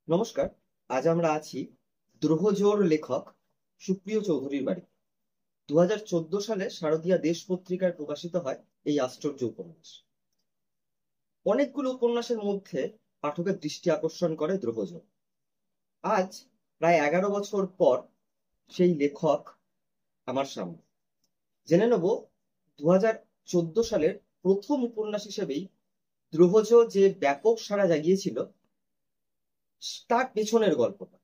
নমস্কার। আজ আমরা আছি দ্রোহজোর লেখক সুপ্রিয় চৌধুরীর বাড়ি। 2014 সালে শারদীয়া দেশ পত্রিকায় প্রকাশিত হয় এই আশ্চর্য উপন্যাস। অনেকগুলো উপন্যাসের মধ্যে পাঠকের দৃষ্টি আকর্ষণ করে দ্রোহজোর। আজ প্রায় 11 বছর পর সেই লেখক আমার সামনে। জেনে নেব 2014 সালের প্রথম উপন্যাস হিসেবেই দ্রোহজ যে ব্যাপক সাড়া জাগিয়েছিল তার পেছনের গল্পটা।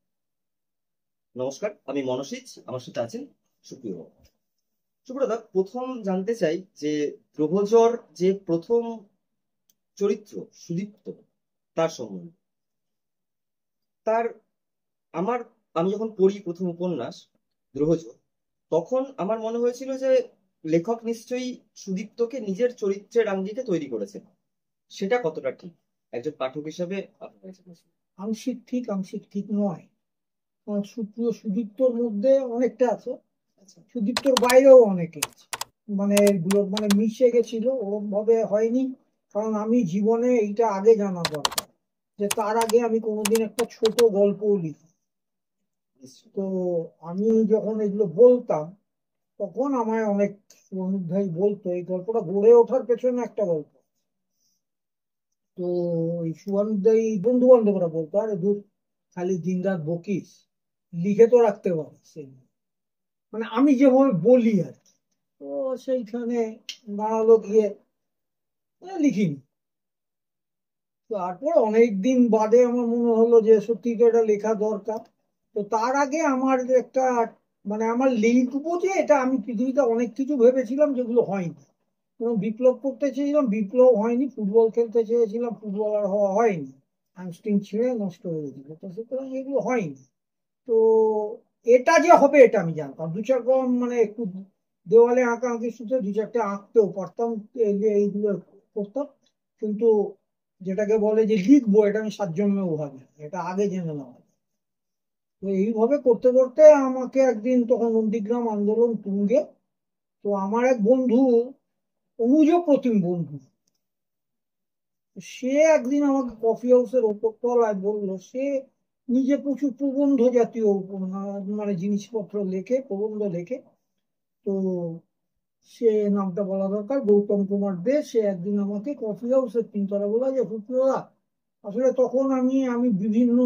নমস্কার, আমি মনসিজ, আমার সাথে আছেন সুপ্রিয়। সুব্রতা, প্রথম জানতে চাই যে প্রভোজর যে প্রথম চরিত্র সুদীপ্ত, তার সম্বন্ধে। তার আমার আমি যখন পড়ি প্রথম উপন্যাস দ্রোহজর, তখন আমার মনে হয়েছিল যে লেখক নিশ্চয়ই সুদীপ্তকে নিজের চরিত্রের আঙ্গিকে তৈরি করেছেন। সেটা কতটা ঠিক একজন পাঠক হিসেবে আপনার কাছে প্রশ্ন। আংশিক ঠিক আংশিক ঠিক নয়। কারণ সুপ্রিয় সুদীপ্তর মধ্যে অনেকটা আছে, আচ্ছা। সুদীপ্তর বাইরেও অনেকে আছে। মানে এগুলো মানে মিশে গেছিল, ওরকম ভাবে হয়নি। কারণ আমি জীবনে এইটা আগে জানা দরকার যে তার আগে আমি কোনোদিন একটা ছোট গল্পও লিখি। নিশ্চয়ই। তো আমি যখন এগুলো বলতাম তখন আমায় অনেক অনুধ্যায়ী বলতো এই গল্পটা গড়ে ওঠার পেছনে একটা গল্প। তো এই সুয়ানুধ্যায়ী বন্ধু বান্ধবরা বলতো, আরে দূর, খালি দিনরাত বকিস, লিখে তো রাখতে পারিস। মানে আমি যেভাবে বলি আর কি। তো সেইখানে দাঁড়ালো গিয়ে লিখিনি। তারপর অনেক দিন বাদে আমার মনে হলো যে সত্যি তো এটা লেখা দরকার। তো তার আগে আমার একটা মানে আমার লিখবো, যে এটা আমি পৃথিবীতে অনেক কিছু ভেবেছিলাম যেগুলো হয়নি। যেমন বিপ্লব করতে চেয়েছিলাম, বিপ্লব হয়নি। ফুটবল খেলতে চেয়েছিলাম, ফুটবলার হওয়া হয়নি। হ্যামস্ট্রিং ছিঁড়ে নষ্ট হয়ে গেছিল। তো সুতরাং এগুলো হয়নি। তো এটা যে হবে এটা আমি জানতাম। দু চার রকম মানে একটু দেওয়ালে আঁকা আঁকি শুধু দু চারটে আঁকতেও পারতাম, এইগুলো করতাম। কিন্তু যেটাকে বলে যে লিখবো, এটা আমি সাত জন্মেও ভাবি এটা আগে জেনে নেওয়া। তো এইভাবে করতে করতে আমাকে একদিন, তখন নন্দীগ্রাম আন্দোলন তুঙ্গে, তো আমার এক বন্ধু, অনুজ প্রতিম বন্ধু, সে একদিন আমাকে কফি হাউসের ওপর তলায় বললো সে নিজে প্রচুর প্রবন্ধ জাতীয় মানে জিনিসপত্র লেখে, প্রবন্ধ লেখে। তো সে নামটা বলা দরকার, গৌতম কুমার দে। সে একদিন আমাকে কফি হাউসের তিনতলা বলা যে ফুপিওদা, আসলে তখন আমি আমি বিভিন্ন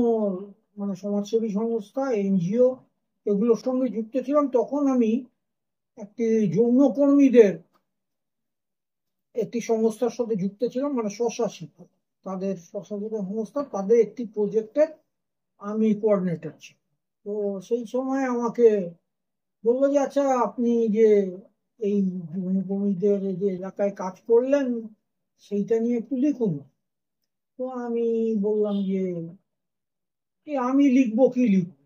মানে সমাজসেবী সংস্থা, এনজিও, এগুলোর সঙ্গে যুক্ত ছিলাম। তখন আমি একটি যৌনকর্মীদের একটি সংস্থার সাথে যুক্ত ছিলাম, মানে স্বশাসিত, তাদের স্বশাসিত সংস্থা, তাদের একটি প্রজেক্টের আমি কোঅর্ডিনেটর ছিলাম। তো সেই সময় আমাকে বললো যে আচ্ছা, আপনি যে এই ভূমিকর্মীদের এই যে এলাকায় কাজ করলেন, সেইটা নিয়ে একটু লিখুন। তো আমি বললাম যে আমি লিখবো, কি লিখবো?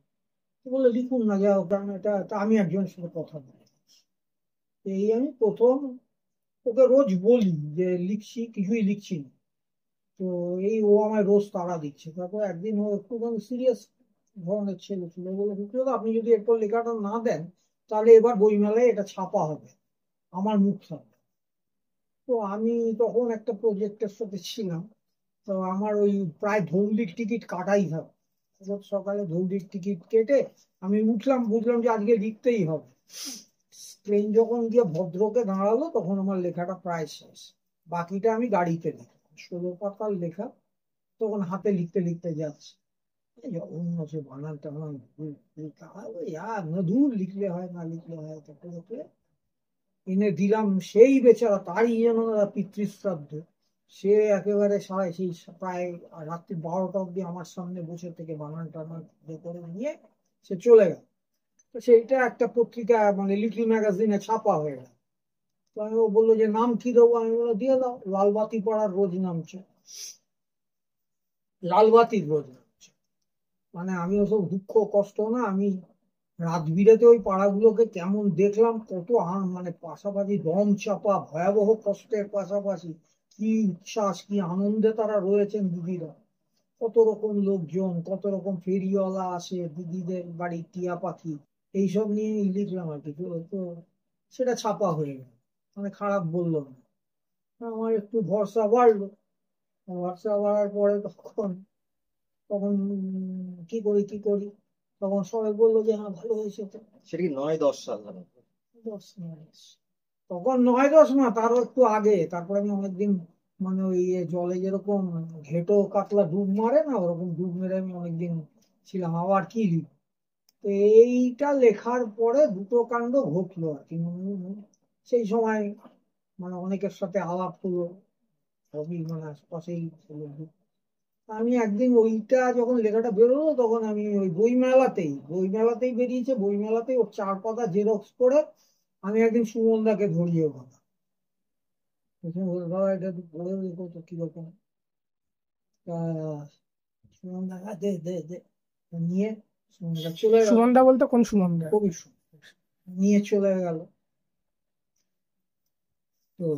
তো বললো লিখুন না, যা হোক, কারণ এটা তা আমি একজনের সাথে কথা বলি। এই আমি প্রথম ওকে রোজ বলি যে লিখছি, কিছুই লিখছি না। তো এই ও আমায় রোজ তাড়া দিচ্ছে। তারপর একদিন ও একটু মানে সিরিয়াস ধরনের ছেলে ছিল, বলে বিপ্লব, আপনি যদি এরপর লেখাটা না দেন তাহলে এবার বইমেলায় এটা ছাপা হবে, আমার মুখ থাকবে। তো আমি তখন একটা প্রজেক্টের সাথে ছিলাম। তো আমার ওই প্রায় ধৌলির টিকিট কাটাই থাকে। রোজ সকালে ধৌলির টিকিট কেটে আমি উঠলাম, বুঝলাম যে আজকে লিখতেই হবে। ট্রেন যখন গিয়ে ভদ্রকে দাঁড়ালো তখন আমার লেখাটা প্রায় শেষ। বাকিটা আমি গাড়িতে লিখলাম, 16 পাতার লেখা। তখন হাতে লিখতে লিখতে যাচ্ছে, এই যে অন্য সে বানান টানান ভুল ভুল, ওই আর না, দূর, লিখলে হয় না লিখলে হয়, তারপরে এনে দিলাম। সেই বেচারা, তারই যেন পিতৃশ্রাদ্ধ। সে একেবারে সারাই সেই প্রায় রাত্রি 12টা অব্দি আমার সামনে বসে থেকে বানান টানান ইয়ে করে নিয়ে সে চলে গেল। তো সেইটা একটা পত্রিকা মানে লিটল ম্যাগাজিনে ছাপা হয়ে গেল। তো আমি, ও বললো যে নাম কি দেবো? আমি বললো দিয়ে দাও, লালবাতি পড়ার রোজ নামছে। লালবাতির রোজ নামছে। মানে আমি ওসব দুঃখ কষ্ট না, আমি রাত বিরেতে ওই পাড়াগুলোকে কেমন দেখলাম, কত মানে পাশাপাশি দম চাপা ভয়াবহ কষ্টের পাশাপাশি কি উচ্ছ্বাস, কি আনন্দে তারা রয়েছেন দিদিরা। কত রকম লোকজন, কত রকম ফেরিওয়ালা আসে দিদিদের বাড়ি, টিয়া পাখি, এইসব নিয়ে লিখলাম আর কি। তো তো সেটা ছাপা হয়ে গেল, মানে খারাপ বললো না। আমার একটু ভরসা বাড়লো। ভরসা বাড়ার পরে তখন তখন কি করি কি করি, তখন সবাই বললো যে হ্যাঁ ভালো হয়েছে। তো সেটা কি 9-10 সাল হবে? 10 মাস, তখন 9-10 না, তারও একটু আগে। তারপরে আমি অনেকদিন মানে ওই জলে যেরকম ঘেটো কাতলা ডুব মারে না, ওরকম ডুব মেরে আমি অনেকদিন ছিলাম। আবার কি লিখব? তো এইটা লেখার পরে দুটো কাণ্ড ঘটলো আর কি। সেই সময় মানে অনেকের সাথে আলাপ হলো, সবই মানে আশপাশেই ছিল। আমি একদিন ওইটা যখন লেখাটা বেরোলো, তখন আমি ওই বই মেলাতেই বেরিয়েছে, বই মেলাতেই ওর 4 পাতা জেরক্স করে আমি একদিন সুমনদাকে ধরিয়ে কথা প্রথমে বলল, বাবা এটা একটু পড়ে দেখো তো কিরকম। তা সুমনদা দে দে দে, নিয়ে সুমনদা চলে গেল। সুমনদা বলতে কোন সুমনদা? কবি সুমন। নিয়ে চলে গেল। তো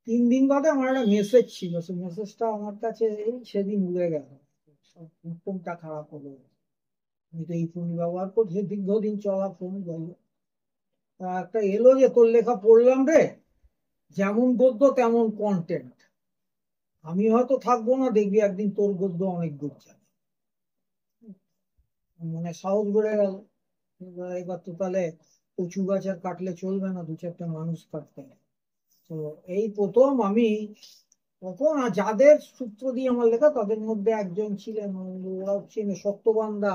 3 দিন বাদে আমার একটা মেসেজ ছিল, সেই মেসেজটা আমার কাছে এই সেদিন উড়ে গেল। সব ফোনটা খারাপ হলো। আমি তো এই ফোন ব্যবহার করছি, দীর্ঘদিন চলা ফোন। যাই হোক, তা একটা এলো যে তোর লেখা পড়লাম রে, যেমন গদ্য তেমন কন্টেন্ট। আমি হয়তো থাকবো না, দেখবি একদিন তোর গদ্য অনেক দূর যাবে। মানে সাহস বেড়ে গেল। এবার তো তাহলে কচু গাছ আর কাটলে চলবে না, 2-4টা মানুষ কাটতে হবে। তো এই প্রথম আমি তখন, আর যাদের সূত্র দিয়ে আমার লেখা তাদের মধ্যে একজন ছিলেন, ওরা ছিলেন সত্যবান্দা,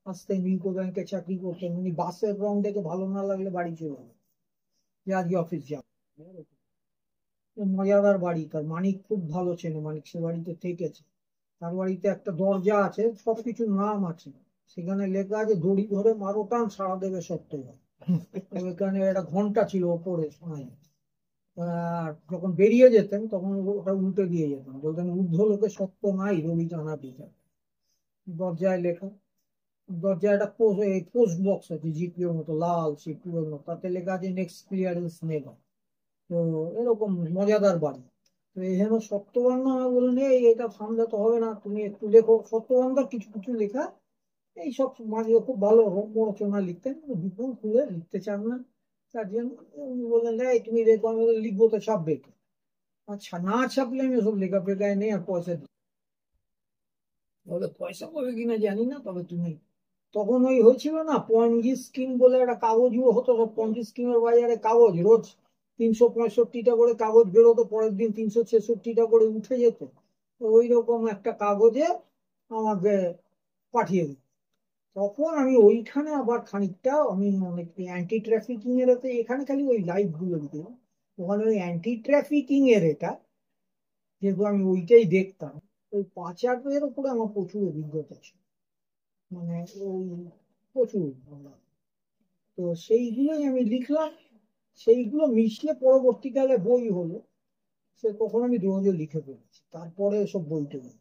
আসতেন ইউকো ব্যাংকে চাকরি করতেন। উনি বাসের রং দেখে ভালো না লাগলে বাড়ি চলে যেতেন, যে আজকে অফিস যাবো। মজাদার বাড়ি, তার মানিক খুব ভালো ছিল, মানিক সে বাড়িতে থেকেছে। তার বাড়িতে একটা দরজা আছে, সবকিছুর নাম আছে, সেখানে লেখা আছে দড়ি ধরে মারো টান সারা দেবে সত্যবান। ওইখানে একটা ঘন্টা ছিল ওপরে শোনায়। আর যখন বেরিয়ে যেতেন তখন ওটা উল্টে দিয়ে যেতেন, বলতেন ঊর্ধ্ব লোকে সত্য নাই, রবি টানা বিচার। দরজায় লেখা, দরজায় একটা পোস্ট বক্স আছে জিপিওর মতো, লাল সেই পুরোনো, তাতে লেখা আছে নেক্সট ক্লিয়ারেন্স নেভার। তো এরকম মজাদার বাড়ি। তো এখানে সত্যবান্ধা বললেন, "এই, এটা সামলাতে হবে না, তুমি একটু লেখো।" সত্যবান্ধার কিছু কিছু লেখা এইসব মাঝে খুব ভালো রচনা লিখতেন, বিপুল খুলে লিখতে চান না, তার জন্য উনি বললেন, এই তুমি লেখো। আমি বললাম, লিখবো তো ছাপবে কে? আচ্ছা, না ছাপলে আমি ওসব লেখা ফেকায় নেই, আর পয়সা দিই। বলে পয়সা পাবে কিনা জানি না, তবে তুমি। তখন ওই হয়েছিল না পঞ্জি স্কিম বলে একটা কাগজও হতো, সব পঞ্জি স্কিমের বাজারে কাগজ রোজ 365টা করে কাগজ বেরোতো, পরের দিন 366টা করে উঠে যেত। তো ওই রকম একটা কাগজে আমাকে পাঠিয়ে দিত। তখন আমি ওইখানে আবার খানিকটা আমি অনেক অ্যান্টি ট্রাফিকিং এর এতে, এখানে খালি ওই লাইভ গুলো দিতাম, ওখানে ওই অ্যান্টি ট্রাফিকিং এর এটা, যেহেতু আমি ওইটাই দেখতাম, ওই পাচারের উপরে আমার প্রচুর অভিজ্ঞতা ছিল। মানে ওই প্রচুর আমরা, তো সেইগুলোই আমি লিখলাম। সেইগুলো মিশিয়ে পরবর্তীকালে বই হলো। সে তখন আমি 2 লিখে ফেলেছি, তারপরে সব বই টই।